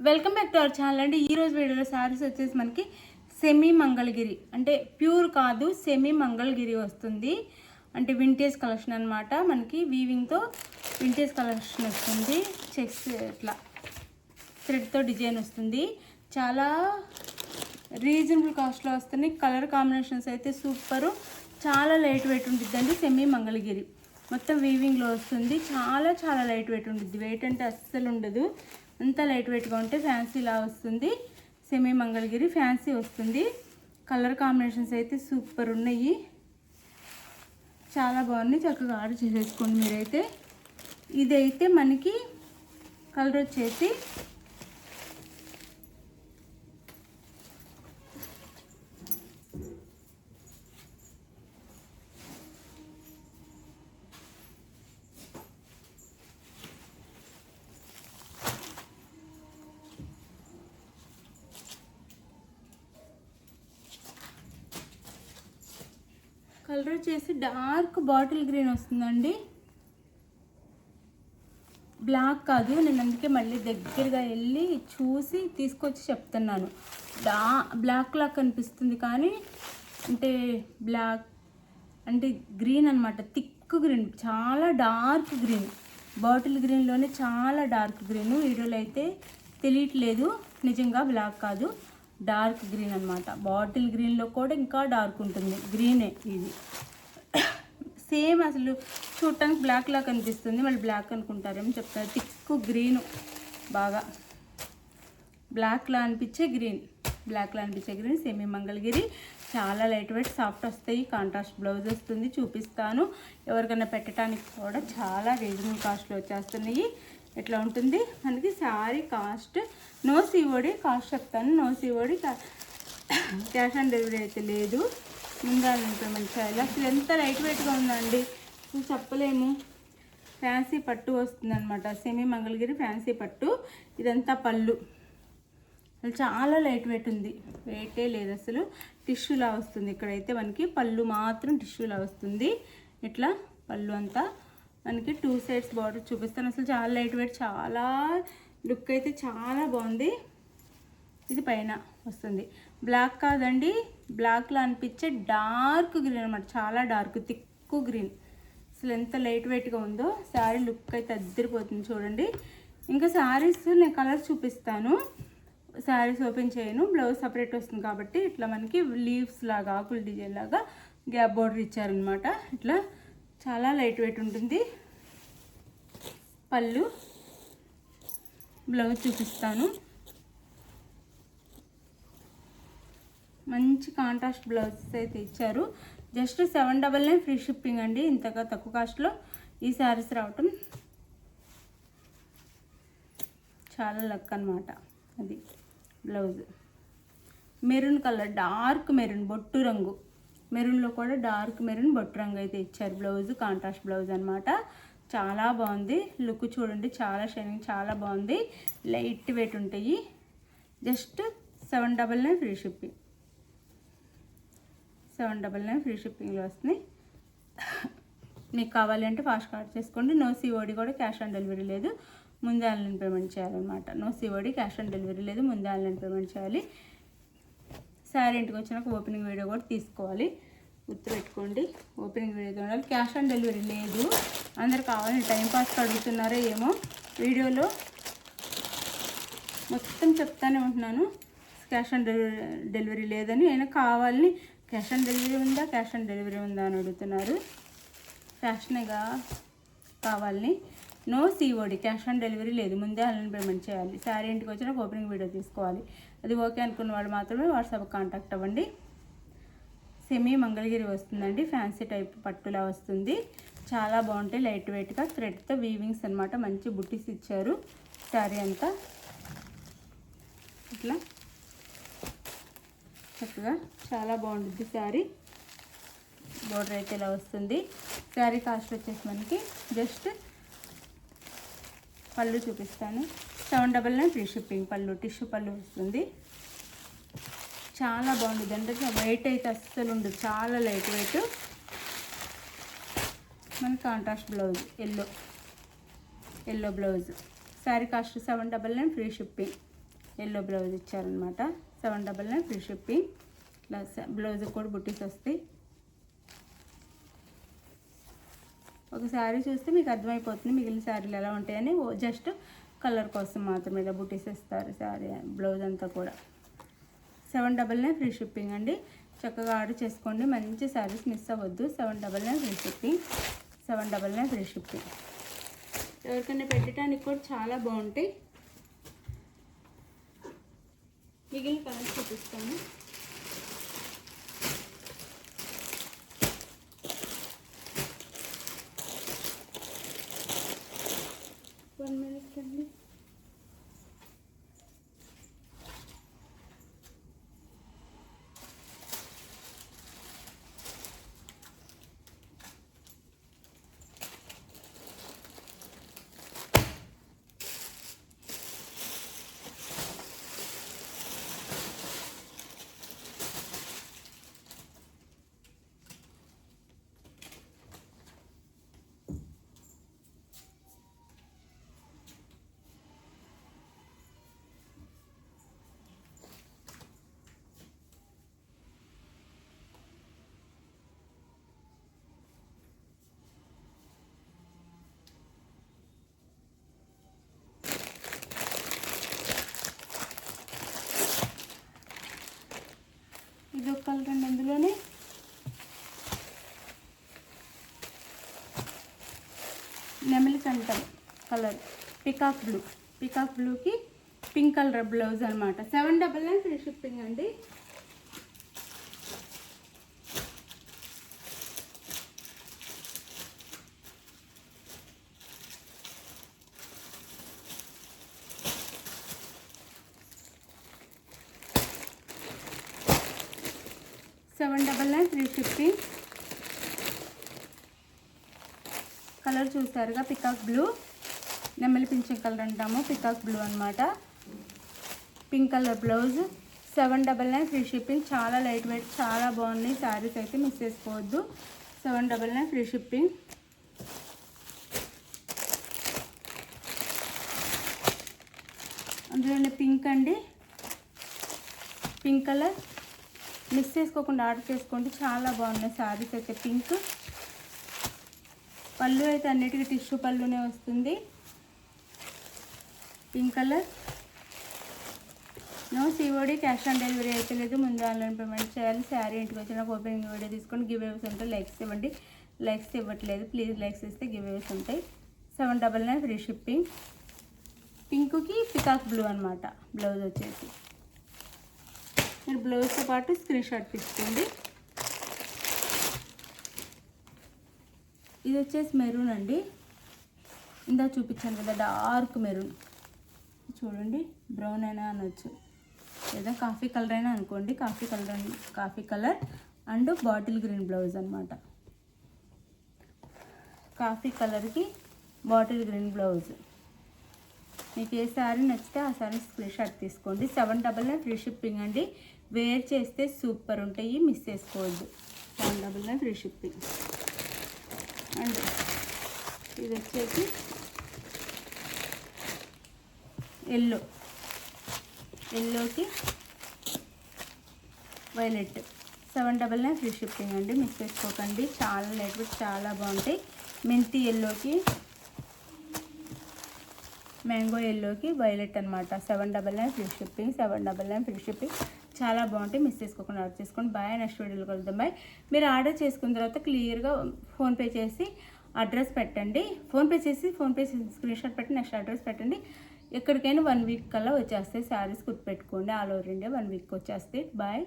Welcome back to our channel అండి. ఈరోజు వీడియోలో శారీస్ వచ్చేసి మనకి సెమీ మంగళగిరి అంటే ప్యూర్ కాదు, సెమీ మంగళగిరి వస్తుంది. అంటే వింటేజ్ కలెక్షన్ అనమాట. మనకి వీవింగ్తో వింటేజ్ కలెక్షన్ వస్తుంది. చెక్స్ ఇట్లా థ్రెడ్తో డిజైన్ వస్తుంది. చాలా రీజనబుల్ కాస్ట్లో వస్తున్నాయి. కలర్ కాంబినేషన్స్ అయితే సూపరు. చాలా లైట్ వెయిట్ ఉంటుందండి. సెమీ మంగళగిరి మొత్తం వీవింగ్లో వస్తుంది. చాలా లైట్ వెయిట్ ఉంటుంది. వెయిట్ అంటే అస్సలు ఉండదు. అంత లైట్ వెయిట్గా ఉంటే ఫ్యాన్సీలా వస్తుంది. సెమీ మంగళగిరి ఫ్యాన్సీ వస్తుంది. కలర్ కాంబినేషన్స్ అయితే సూపర్ ఉన్నాయి. చాలా బాగున్నాయి. చక్కగా ఆర్డర్ చేసేసుకోండి మీరైతే. ఇదైతే మనకి కలర్ వచ్చేసి డార్క్ బాటిల్ గ్రీన్ వస్తుందండి. బ్లాక్ కాదు. నేను అందుకే మళ్ళీ దగ్గరగా వెళ్ళి చూసి తీసుకొచ్చి చెప్తున్నాను. బ్లాక్ లాగా కనిపిస్తుంది కానీ అంటే బ్లాక్ అంటే గ్రీన్ అనమాట. థిక్ గ్రీన్, చాలా డార్క్ గ్రీన్. బాటిల్ గ్రీన్లోనే చాలా డార్క్ గ్రీన్. వీడియోలో అయితే తెలియట్లేదు. నిజంగా బ్లాక్ కాదు, డార్క్ గ్రీన్ అనమాట. బాటిల్ గ్రీన్లో కూడా ఇంకా డార్క్ ఉంటుంది. గ్రీనే ఇది. సేమ్ అసలు చూడటానికి బ్లాక్ లా కనిపిస్తుంది. మళ్ళీ బ్లాక్ అనుకుంటారేమో చెప్తారు. థిక్ గ్రీన్, బాగా బ్లాక్లా అనిపించే గ్రీన్, సెమీ మంగళగిరి. చాలా లైట్ వెయిట్, సాఫ్ట్ వస్తాయి. కాంట్రాస్ట్ బ్లౌజ్ వస్తుంది, చూపిస్తాను. ఎవరికైనా పెట్టడానికి కూడా చాలా రీజనబుల్ కాస్ట్లో వచ్చేస్తున్నాయి. ఎట్లా ఉంటుంది మనకి sari cost. No COD cost చెప్తాను. No COD, cash on delivery అయితే లేదు. ముందు పేమెంట్ చేయాలి. అసలు ఎంత లైట్ వెయిట్గా ఉందండి, అసలు చెప్పలేము. ఫ్యాన్సీ పట్టు వస్తుంది అనమాట. సెమీ మంగళగిరి ఫ్యాన్సీ పట్టు. ఇదంతా పళ్ళు. అసలు చాలా లైట్ వెయిట్ ఉంది. వెయిటే లేదు అసలు. టిష్యూలా వస్తుంది. ఇక్కడైతే మనకి పళ్ళు మాత్రం టిష్యూలా వస్తుంది. ఇట్లా పళ్ళు అంతా మనకి 2 సైడ్స్ బార్డర్ చూపిస్తాను. అసలు చాలా లైట్ వెయిట్, చాలా లుక్ అయితే చాలా బాగుంది. ఇది పైన వస్తుంది. బ్లాక్ కాదండి, బ్లాక్లో అనిపించే డార్క్ గ్రీన్ అనమాట. చాలా డార్క్ థిక్ గ్రీన్. అసలు ఎంత లైట్ వెయిట్గా ఉందో. శారీ లుక్ అయితే అద్దరిపోతుంది చూడండి. ఇంకా శారీస్ నేను కలర్ చూపిస్తాను. శారీస్ ఓపెన్ చేయను, బ్లౌజ్ సపరేట్ వస్తుంది కాబట్టి ఇట్లా మనకి లీవ్స్ లాగా, ఆకుల డిజైన్ లాగా గ్యాప్ బోర్డర్ ఇచ్చారనమాట. ఇట్లా చాలా లైట్ వెయిట్ ఉంటుంది. పళ్ళు, బ్లౌజ్ చూపిస్తాను. మంచి కాంట్రాస్ట్ బ్లౌజెస్ అయితే ఇచ్చారు. జస్ట్ 799 ఫ్రీ షిప్పింగ్ అండి. ఇంతగా తక్కువ కాస్ట్లో ఈ శారీస్ రావటం చాలా లక్ అనమాట. అది blouse maroon colour, dark maroon, బొట్టు రంగు. మెరూన్లో కూడా డార్క్ మెరూన్ బొట్టు రంగు అయితే ఇచ్చారు. బ్లౌజ్ కాంట్రాస్ట్ బ్లౌజ్ అనమాట. చాలా బాగుంది. లుక్ చూడండి, చాలా షైనింగ్, చాలా బాగుంది. లైట్ వెయిట్ ఉంటాయి. Just 799 free shipping. 799 ఫ్రీ షిప్పింగ్లో వస్తున్నాయి. మీకు కావాలి అంటే ఫాస్ట్ ఆర్డర్ చేసుకోండి. నో సిఓడి కూడా, క్యాష్ ఆన్ డెలివరీ లేదు. ముందే ఆన్లైన్ పేమెంట్ చేయాలన్నమాట. No COD, cash on delivery లేదు. ముందే ఆన్లైన్ పేమెంట్ చేయాలి. శారీ ఇంటికి వచ్చినాక ఓపెనింగ్ వీడియో కూడా తీసుకోవాలి. గుర్తుపెట్టుకోండి, ఓపెనింగ్ వీడియో ఉండాలి. క్యాష్ ఆన్ డెలివరీ లేదు. అందరు కావాలని టైంపాస్కి అడుగుతున్నారో ఏమో. వీడియోలో మొత్తం చెప్తానే ఉంటున్నాను క్యాష్ ఆన్ డెలివరీ లేదని. అయినా కావాలని క్యాష్ ఆన్ డెలివరీ ఉందా అని అడుగుతున్నారు. ఫ్యాషన్గా కావాలని. No COD, cash on delivery లేదు. ముందే ఆన్లైన్ పేమెంట్ చేయాలి. శారీ ఇంటికి వచ్చిన ఓపెనింగ్ వీడియో తీసుకోవాలి. అది ఓకే అనుకున్న వాళ్ళు మాత్రమే వాట్సాప్ కాంటాక్ట్ అవ్వండి. సెమీ మంగళగిరి వస్తుందండి. ఫ్యాన్సీ టైప్ పట్టులా వస్తుంది. చాలా బాగుంటాయి. లైట్ వెయిట్గా థ్రెడ్తో వీవింగ్స్ అనమాట. మంచి బుట్టీస్ ఇచ్చారు. శారీ అంతా ఇట్లా చక్కగా చాలా బాగుంటుంది శారీ. బోర్డర్ అయితే ఇలా వస్తుంది. శారీ కాస్ట్ వచ్చేసి మనకి జస్ట్ పళ్ళు చూపిస్తాను. 799 ఫ్రీ షిప్పింగ్. పళ్ళు టిష్యూ పళ్ళు వస్తుంది. చాలా బాగుంటుంది. అంటే వెయిట్ అయితే అస్సలు ఉండదు. చాలా లైట్ వెయిట్. మన contrast blouse yellow blouse. Sari cost 799 free shipping. Yellow blouse ఇచ్చారనమాట. 799 ఫ్రీ షిప్పింగ్. ప్లస్ బ్లౌజ్ కూడా బుట్టీస్ వస్తాయి. ఒక శారీ చూస్తే మీకు అర్థమైపోతుంది మిగిలిన శారీలు ఎలా ఉంటాయని. జస్ట్ కలర్ కోసం మాత్రమే ఇలా బుట్టీస్ ఇస్తారు శారీ బ్లౌజ్ అంతా కూడా. 799 ఫ్రీ షిప్పింగ్ అండి. చక్కగా ఆర్డర్ చేసుకోండి. మంచి శారీస్ మిస్ అవ్వద్దు. 799 ఫ్రీ షిప్పింగ్. 799 free shipping. ఎవరికైనా పెట్టడానికి కూడా చాలా బాగుంటాయి. మిగిలిన కలర్స్ చూపిస్తాను. వన్ మినిట్ అండి. ఇది ఒక కలర్ అండి. అందులోనే నెమలి కంఠం కలర్ పికాక్ బ్లూకి పింక్ కలర్ బ్లౌజ్ అనమాట. 799 ఫ్రీ షిప్పింగ్ అండి. Free shipping. కలర్ చూసారుగా పికాక్ బ్లూ, నెమలి పింఛం కలర్ అంటాము, పికాక్ బ్లూ అనమాట. Pink colour blouse. 799 free shipping. చాలా లైట్ వెయిట్, చాలా బాగున్నాయి శారీస్ అయితే మిస్ చేసుకోవద్దు. 799 ఫ్రీ షిప్పింగ్. అందులోనే పింక్ అండి, పింక్ కలర్ మిస్ చేసుకోకుండా ఆర్డర్ చేసుకోండి. చాలా బాగున్నాయి శారీస్ అయితే. పింక్ పళ్ళు అయితే అన్నిటికీ టిష్యూ పళ్ళునే వస్తుంది. Pink colour. No COD, cash on delivery అయితే లేదు. ముందు ఆన్లైన్ పేమెంట్ చేయాలి. శారీ ఇంటికి వచ్చిన ఓపెనింగ్ వీడియో తీసుకొని గివ్ అవేస్ ఉంటాయి. లైక్స్ ఇవ్వండి. లైక్స్ ఇవ్వట్లేదు, ప్లీజ్ లైక్స్ ఇస్తే గివ్ అవేస్ ఉంటాయి. 799 ఫ్రీ షిప్పింగ్. పింక్కి పికాక్ బ్లూ అనమాట బ్లౌజ్ వచ్చేసి. మీరు బ్లౌజ్తో పాటు స్క్రీన్ షాట్ తీసుకోండి. ఇది వచ్చేసి మెరూన్ అండి. ఇందా చూపించాను కదా డార్క్ మెరూన్. చూడండి, బ్రౌన్ అయినా అనొచ్చు లేదా కాఫీ కలర్ అయినా అనుకోండి. Coffee colour and bottle green blouse అనమాట. కాఫీ కలర్కి బాటిల్ గ్రీన్ బ్లౌజ్. మీకు ఏ శారీ నచ్చితే ఆ శారీ స్క్రీన్ షాట్ తీసుకోండి. 799 ఫ్రీ షిప్పింగ్ అండి. వేర్ చేస్తే సూపర్ ఉంటాయి, మిస్ చేసుకోవద్దు. 799 ఫ్రీ షిప్పింగ్. అండ్ ఇది వచ్చేసి ఎల్లోకి వైలెట్. 799 ఫ్రీ షిప్పింగ్ అండి, మిస్ చేసుకోకండి. చాలా లైట్ వెయిట్, చాలా బాగుంటాయి. మెంతి ఎల్లోకి మ్యాంగో ఎల్లోకి వైలెట్ అనమాట. 799 ఫ్రీ షిప్పింగ్. 799 free shipping. చాలా బాగుంటాయి, మిస్ చేసుకోకుండా ఆర్డర్ చేసుకోండి. బాయ్. నెక్స్ట్ వీడియోలో కలుద్దాం. బాయ్. మీరు ఆర్డర్ చేసుకున్న తర్వాత క్లియర్గా ఫోన్పే చేసి అడ్రస్ పెట్టండి. ఫోన్పే స్క్రీన్ షాట్ పెట్టి నెక్స్ట్ అడ్రస్ పెట్టండి. ఎక్కడికైనా 1 వీక్ కల్లా వచ్చేస్తాయి శారీస్. గుర్తుపెట్టుకోండి. ఆల్ ఓవర్ ఇండియా 1 వీక్ వచ్చేస్తాయి. బాయ్.